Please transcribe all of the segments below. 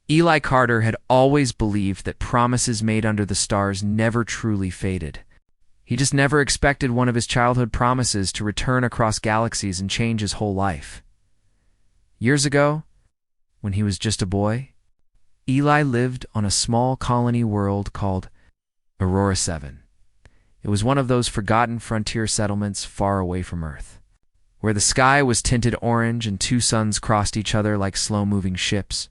Eli Carter had always believed that promises made under the stars never truly faded. He just never expected one of his childhood promises to return across galaxies and change his whole life. Years ago, when he was just a boy, Eli lived on a small colony world called Aurora 7. It was one of those forgotten frontier settlements far away from Earth, where the sky was tinted orange and two suns crossed each other like slow-moving ships.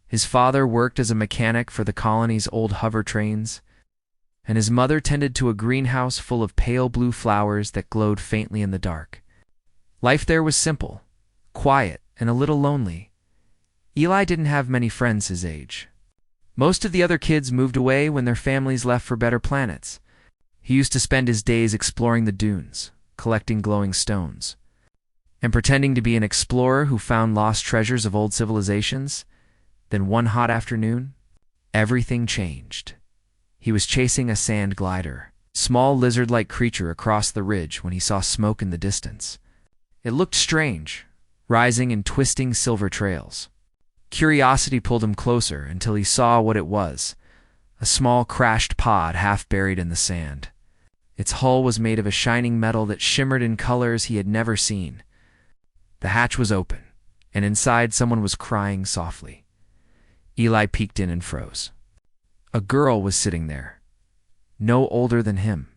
His father worked as a mechanic for the colony's old hover trains, and his mother tended to a greenhouse full of pale blue flowers that glowed faintly in the dark. Life there was simple, quiet, and a little lonely. Eli didn't have many friends his age. Most of the other kids moved away when their families left for better planets. He used to spend his days exploring the dunes, collecting glowing stones, and pretending to be an explorer who found lost treasures of old civilizations. Then one hot afternoon, everything changed. He was chasing a sand glider, small lizard-like creature across the ridge when he saw smoke in the distance. It looked strange, rising in twisting silver trails. Curiosity pulled him closer until he saw what it was, a small crashed pod half buried in the sand. Its hull was made of a shining metal that shimmered in colors he had never seen. The hatch was open, and inside someone was crying softly. Eli peeked in and froze. A girl was sitting there, no older than him.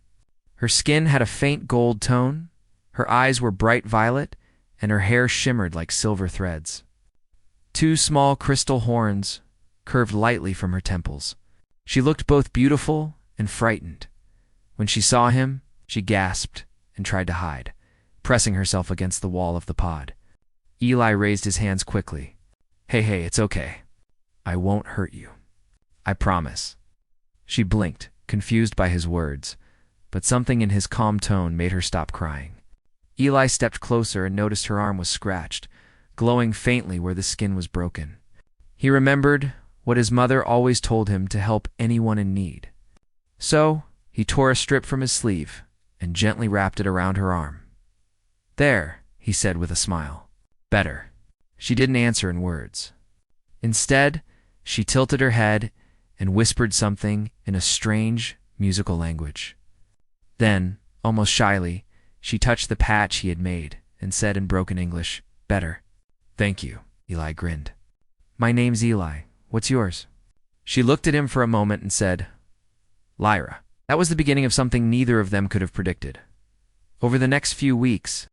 Her skin had a faint gold tone, her eyes were bright violet, and her hair shimmered like silver threads. Two small crystal horns curved lightly from her temples. She looked both beautiful and frightened. When she saw him, she gasped and tried to hide, pressing herself against the wall of the pod. Eli raised his hands quickly. Hey, it's okay. I won't hurt you. I promise. She blinked, confused by his words, but something in his calm tone made her stop crying. Eli stepped closer and noticed her arm was scratched, glowing faintly where the skin was broken. He remembered what his mother always told him to help anyone in need. So, he tore a strip from his sleeve and gently wrapped it around her arm. There, he said with a smile. Better. She didn't answer in words. Instead, she tilted her head and whispered something in a strange, musical language. Then, almost shyly, she touched the patch he had made and said in broken English, Better. Thank you, Eli grinned. My name's Eli. What's yours? She looked at him for a moment and said, Lyra. That was the beginning of something neither of them could have predicted. Over the next few weeks,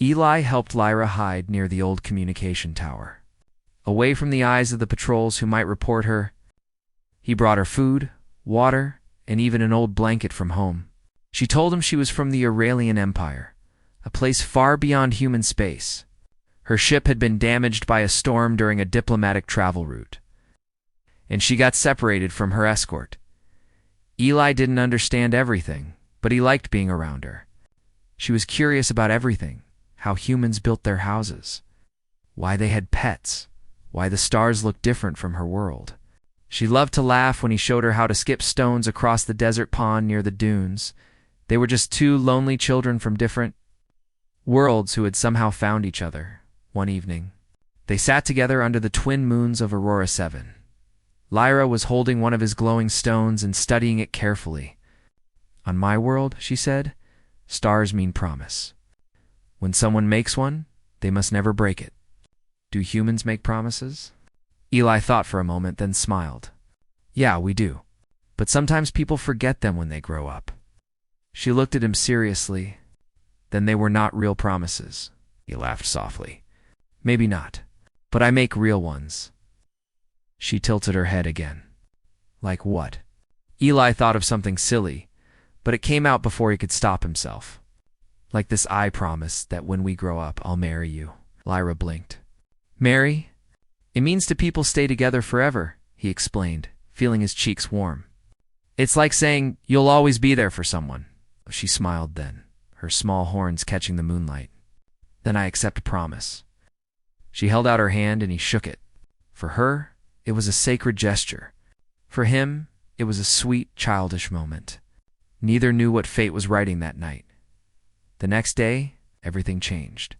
Eli helped Lyra hide near the old communication tower. Away from the eyes of the patrols who might report her, he brought her food, water, and even an old blanket from home. She told him she was from the Auralian Empire, a place far beyond human space. Her ship had been damaged by a storm during a diplomatic travel route, and she got separated from her escort. Eli didn't understand everything, but he liked being around her. She was curious about everything, how humans built their houses, why they had pets, why the stars looked different from her world. She loved to laugh when he showed her how to skip stones across the desert pond near the dunes. They were just two lonely children from different worlds who had somehow found each other. One evening, they sat together under the twin moons of Aurora 7. Lyra was holding one of his glowing stones and studying it carefully. On my world, she said, stars mean promise. When someone makes one, they must never break it. Do humans make promises? Eli thought for a moment, then smiled. Yeah, we do. But sometimes people forget them when they grow up. She looked at him seriously. Then they were not real promises. He laughed softly. Maybe not, but I make real ones. She tilted her head again. Like what? Eli thought of something silly, but it came out before he could stop himself. Like this I promise that when we grow up, I'll marry you. Lyra blinked. Marry? It means to people stay together forever, he explained, feeling his cheeks warm. It's like saying you'll always be there for someone. She smiled then, her small horns catching the moonlight. Then I accept a promise. She held out her hand and he shook it. For her, it was a sacred gesture. For him, it was a sweet, childish moment. Neither knew what fate was writing that night. The next day, everything changed.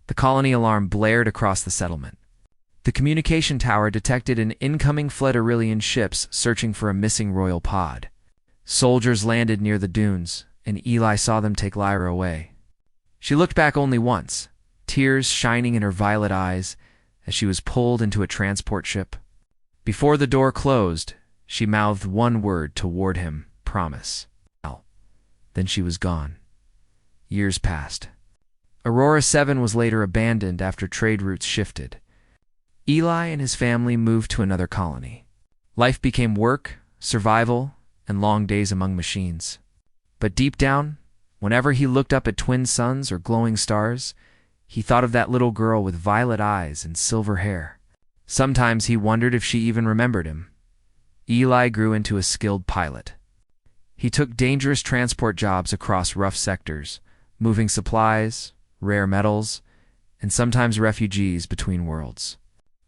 The colony alarm blared across the settlement. The communication tower detected an incoming flood of Aurelian ships searching for a missing royal pod. Soldiers landed near the dunes, and Eli saw them take Lyra away. She looked back only once, tears shining in her violet eyes as she was pulled into a transport ship. Before the door closed, she mouthed one word toward him, promise. Then she was gone. Years passed. Aurora 7 was later abandoned after trade routes shifted. Eli and his family moved to another colony. Life became work, survival, and long days among machines. But deep down, whenever he looked up at twin suns or glowing stars, he thought of that little girl with violet eyes and silver hair. Sometimes he wondered if she even remembered him. Eli grew into a skilled pilot. He took dangerous transport jobs across rough sectors, moving supplies, rare metals, and sometimes refugees between worlds.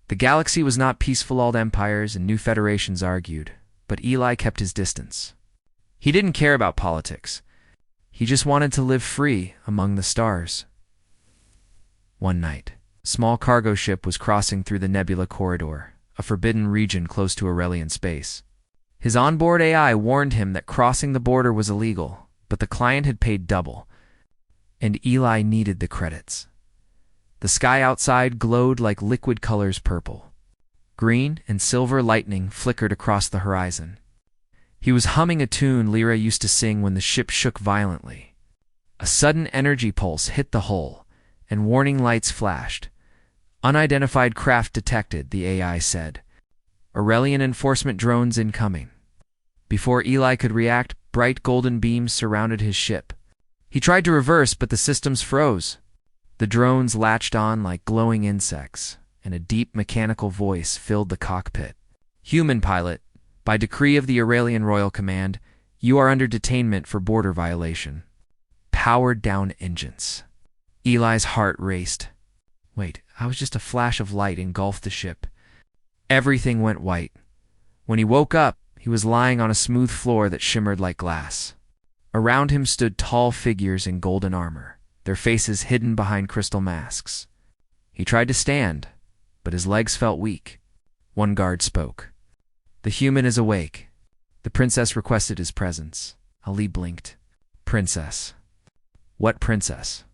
The galaxy was not peaceful, old empires and new federations argued, but Eli kept his distance. He didn't care about politics. He just wanted to live free among the stars. One night, a small cargo ship was crossing through the Nebula Corridor, a forbidden region close to Aurelian space. His onboard AI warned him that crossing the border was illegal, but the client had paid double, and Eli needed the credits. The sky outside glowed like liquid colors purple. Green and silver lightning flickered across the horizon. He was humming a tune Lyra used to sing when the ship shook violently. A sudden energy pulse hit the hull, and warning lights flashed. Unidentified craft detected, the AI said. Aurelian enforcement drones incoming. Before Eli could react, bright golden beams surrounded his ship. He tried to reverse, but the systems froze. The drones latched on like glowing insects, and a deep mechanical voice filled the cockpit. Human pilot, by decree of the Aurelian Royal Command, you are under detainment for border violation. Powered down engines. Eli's heart raced. Wait, how was just a flash of light engulfed the ship? Everything went white. When he woke up, he was lying on a smooth floor that shimmered like glass. Around him stood tall figures in golden armor, their faces hidden behind crystal masks. He tried to stand, but his legs felt weak. One guard spoke. The human is awake. The princess requested his presence. Ali blinked. Princess. What princess?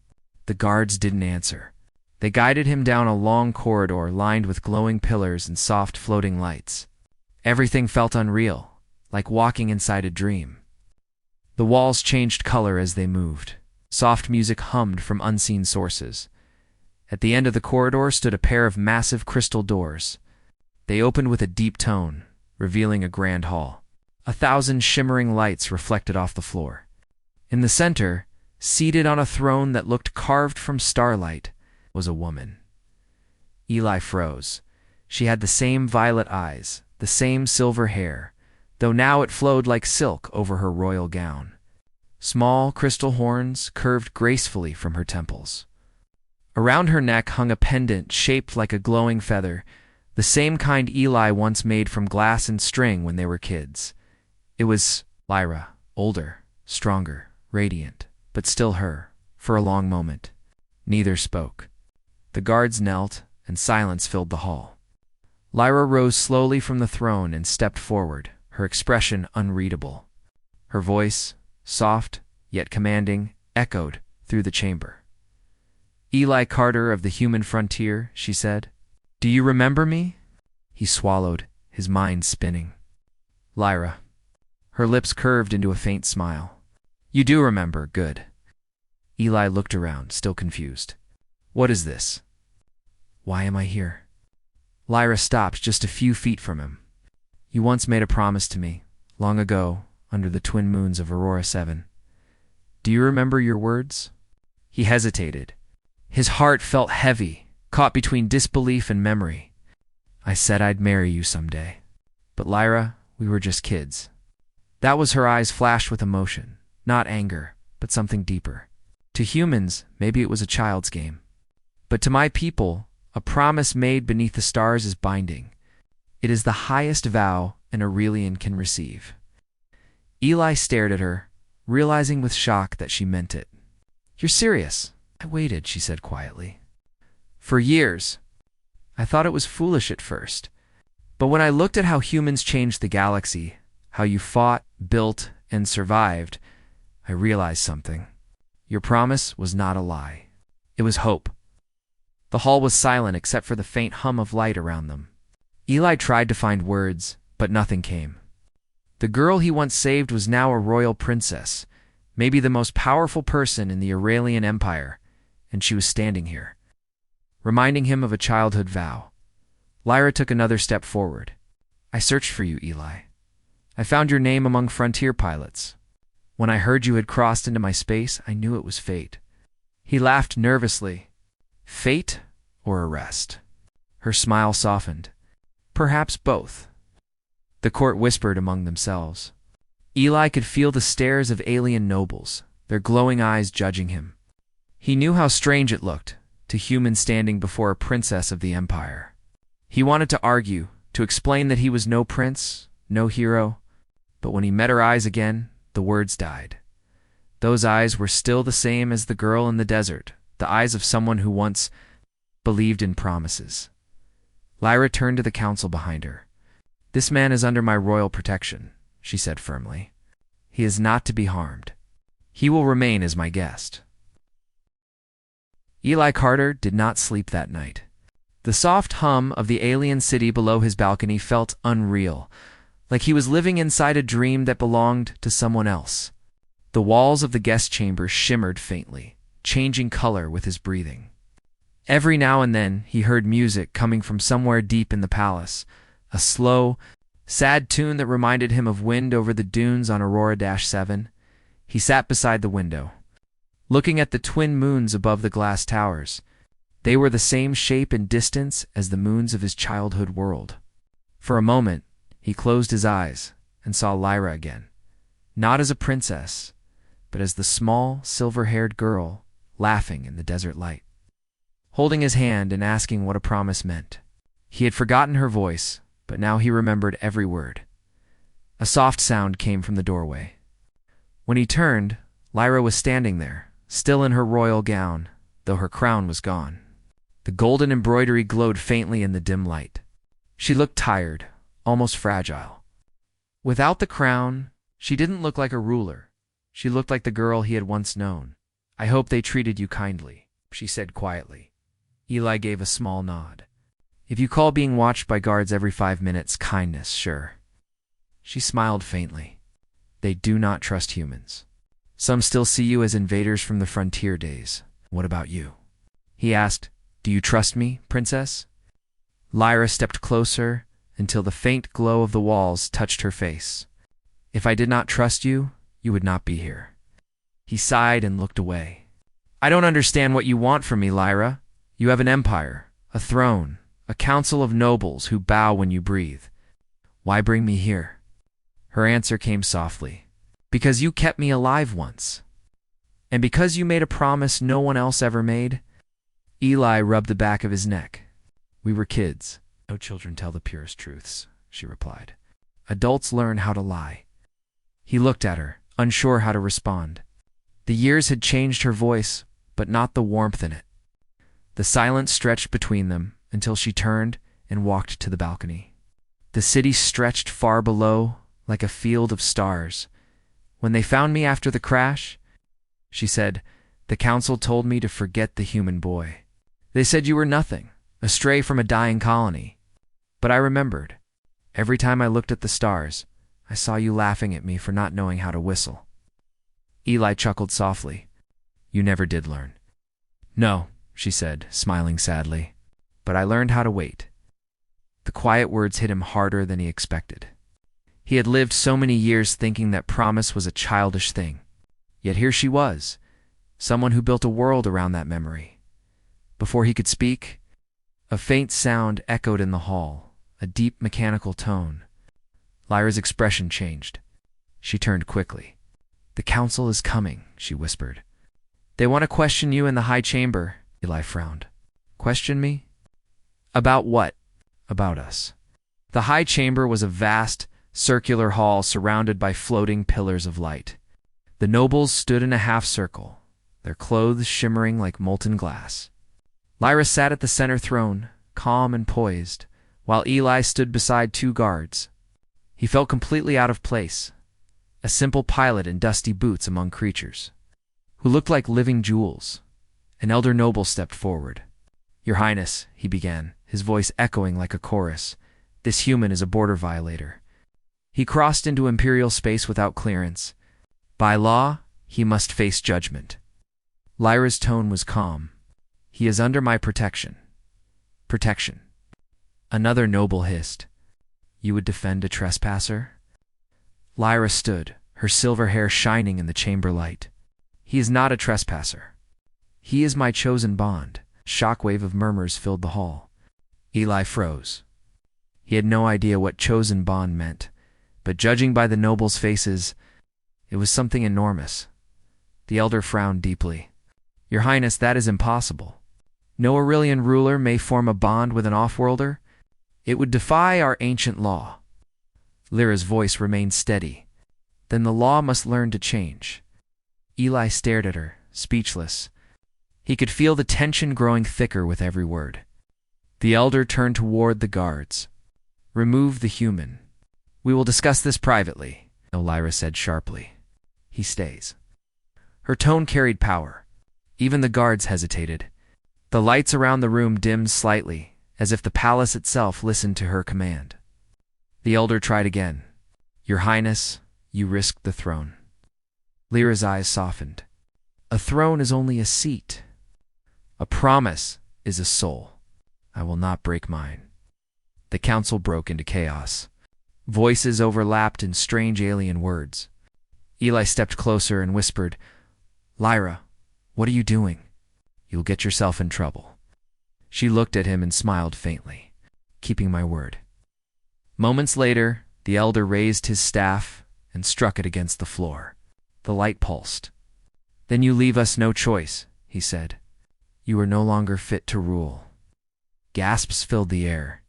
The guards didn't answer. They guided him down a long corridor lined with glowing pillars and soft floating lights. Everything felt unreal, like walking inside a dream. The walls changed color as they moved. Soft music hummed from unseen sources. At the end of the corridor stood a pair of massive crystal doors. They opened with a deep tone, revealing a grand hall. 1,000 shimmering lights reflected off the floor. In the center, seated on a throne that looked carved from starlight, was a woman. Eli froze. She had the same violet eyes, the same silver hair, though now it flowed like silk over her royal gown. Small crystal horns curved gracefully from her temples. Around her neck hung a pendant shaped like a glowing feather, the same kind Eli once made from glass and string when they were kids. It was Lyra, older, stronger, radiant, but still her, for a long moment. Neither spoke. The guards knelt, and silence filled the hall. Lyra rose slowly from the throne and stepped forward, her expression unreadable. Her voice, soft yet commanding, echoed through the chamber. Eli Carter of the human frontier, she said. Do you remember me? He swallowed, his mind spinning. Lyra. Her lips curved into a faint smile. You do remember, good. Eli looked around, still confused. What is this? Why am I here? Lyra stopped just a few feet from him. You once made a promise to me, long ago, under the twin moons of Aurora 7. Do you remember your words? He hesitated. His heart felt heavy, caught between disbelief and memory. I said I'd marry you someday. But Lyra, we were just kids. That was her eyes flashed with emotion, not anger, but something deeper. To humans, maybe it was a child's game. But to my people, a promise made beneath the stars is binding. It is the highest vow an Aurelian can receive. Eli stared at her, realizing with shock that she meant it. You're serious? I waited, she said quietly. For years. I thought it was foolish at first. But when I looked at how humans changed the galaxy, how you fought, built, and survived, I realized something. Your promise was not a lie. It was hope. The hall was silent except for the faint hum of light around them. Eli tried to find words, but nothing came. The girl he once saved was now a royal princess, maybe the most powerful person in the Aurelian Empire, and she was standing here, reminding him of a childhood vow. Lyra took another step forward. I searched for you, Eli. I found your name among frontier pilots. When I heard you had crossed into my space, I knew it was fate. He laughed nervously. Fate or arrest? Her smile softened. Perhaps both. The court whispered among themselves. Eli could feel the stares of alien nobles, their glowing eyes judging him. He knew how strange it looked, to humans standing before a princess of the Empire. He wanted to argue, to explain that he was no prince, no hero, but when he met her eyes again, the words died. Those eyes were still the same as the girl in the desert, the eyes of someone who once believed in promises. Lyra turned to the council behind her. This man is under my royal protection, she said firmly. He is not to be harmed. He will remain as my guest. Eli Carter did not sleep that night. The soft hum of the alien city below his balcony felt unreal, like he was living inside a dream that belonged to someone else. The walls of the guest chamber shimmered faintly, changing color with his breathing. Every now and then he heard music coming from somewhere deep in the palace, a slow, sad tune that reminded him of wind over the dunes on Aurora-7. He sat beside the window, looking at the twin moons above the glass towers. They were the same shape and distance as the moons of his childhood world. For a moment, he closed his eyes and saw Lyra again, not as a princess, but as the small, silver-haired girl laughing in the desert light, holding his hand and asking what a promise meant. He had forgotten her voice, but now he remembered every word. A soft sound came from the doorway. When he turned, Lyra was standing there, still in her royal gown, though her crown was gone. The golden embroidery glowed faintly in the dim light. She looked tired, almost fragile. Without the crown, she didn't look like a ruler. She looked like the girl he had once known. I hope they treated you kindly, she said quietly. Eli gave a small nod. If you call being watched by guards every 5 minutes kindness, sure. She smiled faintly. They do not trust humans. Some still see you as invaders from the frontier days. What about you? He asked, Do you trust me, princess? Lyra stepped closer until the faint glow of the walls touched her face. If I did not trust you, you would not be here. He sighed and looked away. I don't understand what you want from me, Lyra. You have an empire, a throne, a council of nobles who bow when you breathe. Why bring me here? Her answer came softly. Because you kept me alive once. And because you made a promise no one else ever made. Eli rubbed the back of his neck. We were kids. No children tell the purest truths, she replied. Adults learn how to lie. He looked at her, unsure how to respond. The years had changed her voice, but not the warmth in it. The silence stretched between them until she turned and walked to the balcony. The city stretched far below, like a field of stars. When they found me after the crash, she said, the council told me to forget the human boy. They said you were nothing, a stray from a dying colony. But I remembered. Every time I looked at the stars, I saw you laughing at me for not knowing how to whistle. Eli chuckled softly. You never did learn. No, she said, smiling sadly. But I learned how to wait. The quiet words hit him harder than he expected. He had lived so many years thinking that promise was a childish thing. Yet here she was, someone who built a world around that memory. Before he could speak, a faint sound echoed in the hall, a deep mechanical tone. Lyra's expression changed. She turned quickly. The council is coming, she whispered. They want to question you in the high chamber, Eli frowned. Question me? About what? About us. The high chamber was a vast, circular hall surrounded by floating pillars of light. The nobles stood in a half-circle, their clothes shimmering like molten glass. Lyra sat at the center throne, calm and poised, while Eli stood beside two guards. He felt completely out of place, a simple pilot in dusty boots among creatures who looked like living jewels. An elder noble stepped forward. "Your Highness," he began, his voice echoing like a chorus, "this human is a border violator. He crossed into Imperial space without clearance. By law, he must face judgment." Lyra's tone was calm. "He is under my protection." "Protection?" Another noble hissed. "You would defend a trespasser?" Lyra stood, her silver hair shining in the chamber light. "He is not a trespasser. He is my chosen bond." A shockwave of murmurs filled the hall. Eli froze. He had no idea what chosen bond meant, but judging by the nobles' faces, it was something enormous. The elder frowned deeply. "Your Highness, that is impossible. No Aurelian ruler may form a bond with an off-worlder. It would defy our ancient law." Lyra's voice remained steady. "Then the law must learn to change." Eli stared at her, speechless. He could feel the tension growing thicker with every word. The elder turned toward the guards. "Remove the human. We will discuss this privately," Lyra said sharply. "He stays." Her tone carried power. Even the guards hesitated. The lights around the room dimmed slightly, as if the palace itself listened to her command. The elder tried again. "Your Highness, you risked the throne." Lyra's eyes softened. "A throne is only a seat. A promise is a soul. I will not break mine." The council broke into chaos. Voices overlapped in strange alien words. Eli stepped closer and whispered, "Lyra, what are you doing? You'll get yourself in trouble." She looked at him and smiled faintly. "Keeping my word." Moments later, the elder raised his staff and struck it against the floor. The light pulsed. "Then you leave us no choice," he said. "You are no longer fit to rule." Gasps filled the air.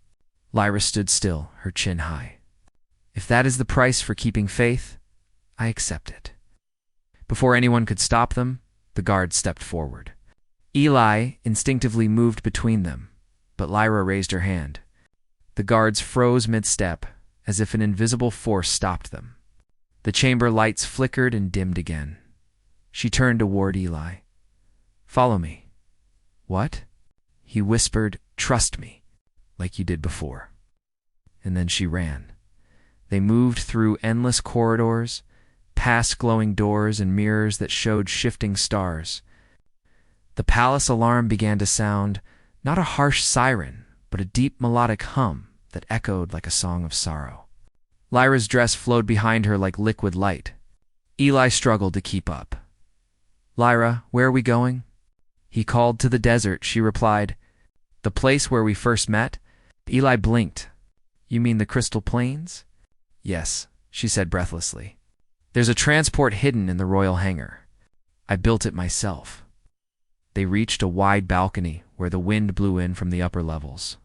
Lyra stood still, her chin high. "If that is the price for keeping faith, I accept it." Before anyone could stop them, the guards stepped forward. Eli instinctively moved between them, but Lyra raised her hand. The guards froze mid-step, as if an invisible force stopped them. The chamber lights flickered and dimmed again. She turned toward Eli. "Follow me." "What?" He whispered, "Trust me, like you did before." And then she ran. They moved through endless corridors, past glowing doors and mirrors that showed shifting stars. The palace alarm began to sound, not a harsh siren, but a deep melodic hum that echoed like a song of sorrow. Lyra's dress flowed behind her like liquid light. Eli struggled to keep up. "Lyra, where are we going?" He called to the desert. She replied, "The place where we first met." Eli blinked. "You mean the Crystal Plains?" "Yes," she said breathlessly. "There's a transport hidden in the royal hangar. I built it myself." They reached a wide balcony where the wind blew in from the upper levels.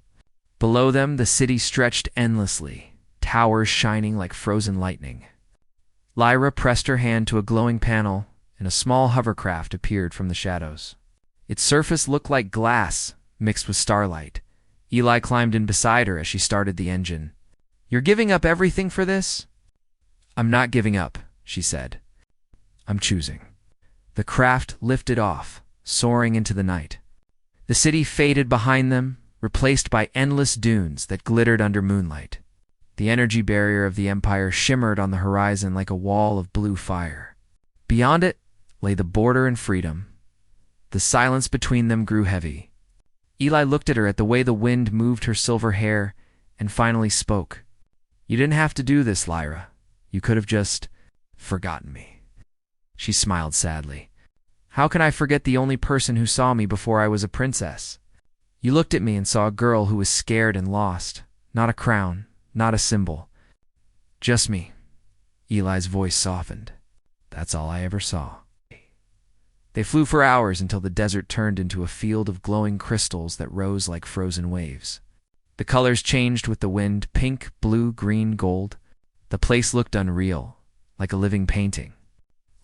Below them, the city stretched endlessly, towers shining like frozen lightning. Lyra pressed her hand to a glowing panel, and a small hovercraft appeared from the shadows. Its surface looked like glass mixed with starlight. Eli climbed in beside her as she started the engine. "You're giving up everything for this?" "I'm not giving up," she said. "I'm choosing." The craft lifted off, soaring into the night. The city faded behind them, replaced by endless dunes that glittered under moonlight. The energy barrier of the Empire shimmered on the horizon like a wall of blue fire. Beyond it lay the border and freedom. The silence between them grew heavy. Eli looked at her at the way the wind moved her silver hair and finally spoke. "You didn't have to do this, Lyra. You could have just forgotten me." She smiled sadly. "How can I forget the only person who saw me before I was a princess? You looked at me and saw a girl who was scared and lost. Not a crown, not a symbol. Just me." Eli's voice softened. "That's all I ever saw." They flew for hours until the desert turned into a field of glowing crystals that rose like frozen waves. The colors changed with the wind, pink, blue, green, gold. The place looked unreal, like a living painting.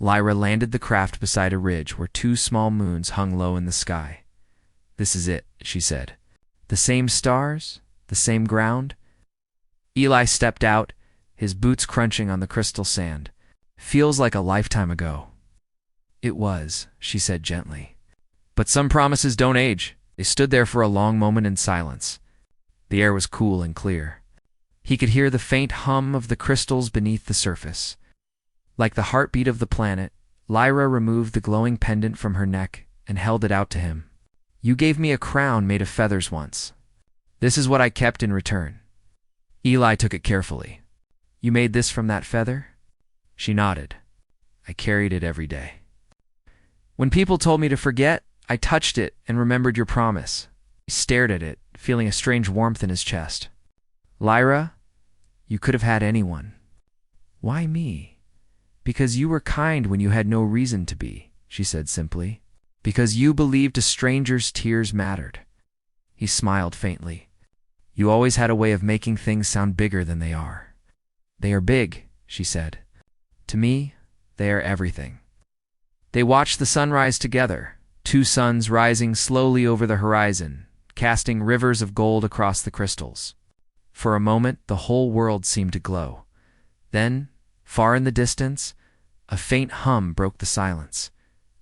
Lyra landed the craft beside a ridge where two small moons hung low in the sky. "This is it," she said. The same stars? The same ground? Eli stepped out, his boots crunching on the crystal sand. Feels like a lifetime ago. It was, she said gently. But some promises don't age. They stood there for a long moment in silence. The air was cool and clear. He could hear the faint hum of the crystals beneath the surface. Like the heartbeat of the planet, Lyra removed the glowing pendant from her neck and held it out to him. You gave me a crown made of feathers once. This is what I kept in return. Eli took it carefully. You made this from that feather? She nodded. I carried it every day. When people told me to forget, I touched it and remembered your promise. He stared at it, feeling a strange warmth in his chest. Lyra, you could have had anyone. Why me? Because you were kind when you had no reason to be, she said simply. Because you believed a stranger's tears mattered. He smiled faintly. You always had a way of making things sound bigger than they are. They are big, she said. To me, they are everything. They watched the sunrise together, two suns rising slowly over the horizon, casting rivers of gold across the crystals. For a moment, the whole world seemed to glow. Then, far in the distance, a faint hum broke the silence.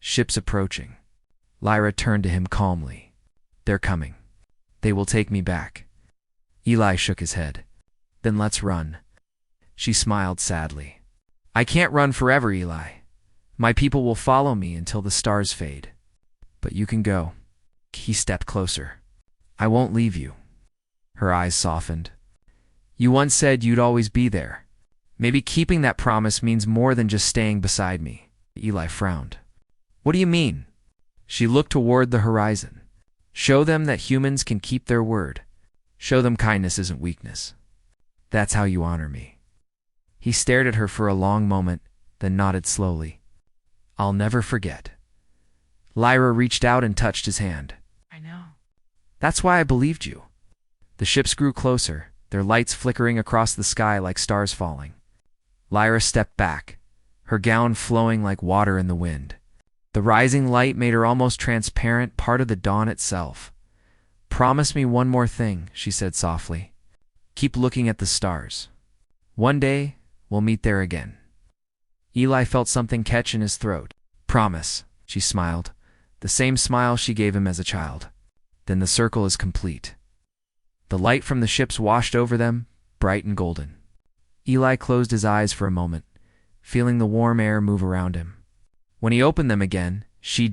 Ships approaching. Lyra turned to him calmly. They're coming. They will take me back. Eli shook his head. Then let's run. She smiled sadly. I can't run forever, Eli. My people will follow me until the stars fade. But you can go. He stepped closer. I won't leave you. Her eyes softened. You once said you'd always be there. Maybe keeping that promise means more than just staying beside me. Eli frowned. What do you mean? She looked toward the horizon. Show them that humans can keep their word. Show them kindness isn't weakness. That's how you honor me. He stared at her for a long moment, then nodded slowly. I'll never forget. Lyra reached out and touched his hand. I know. That's why I believed you. The ships grew closer, their lights flickering across the sky like stars falling. Lyra stepped back, her gown flowing like water in the wind. The rising light made her almost transparent, part of the dawn itself. Promise me one more thing, she said softly. Keep looking at the stars. One day, we'll meet there again. Eli felt something catch in his throat. Promise, she smiled, the same smile she gave him as a child. Then the circle is complete. The light from the ships washed over them, bright and golden. Eli closed his eyes for a moment, feeling the warm air move around him. When he opened them again, she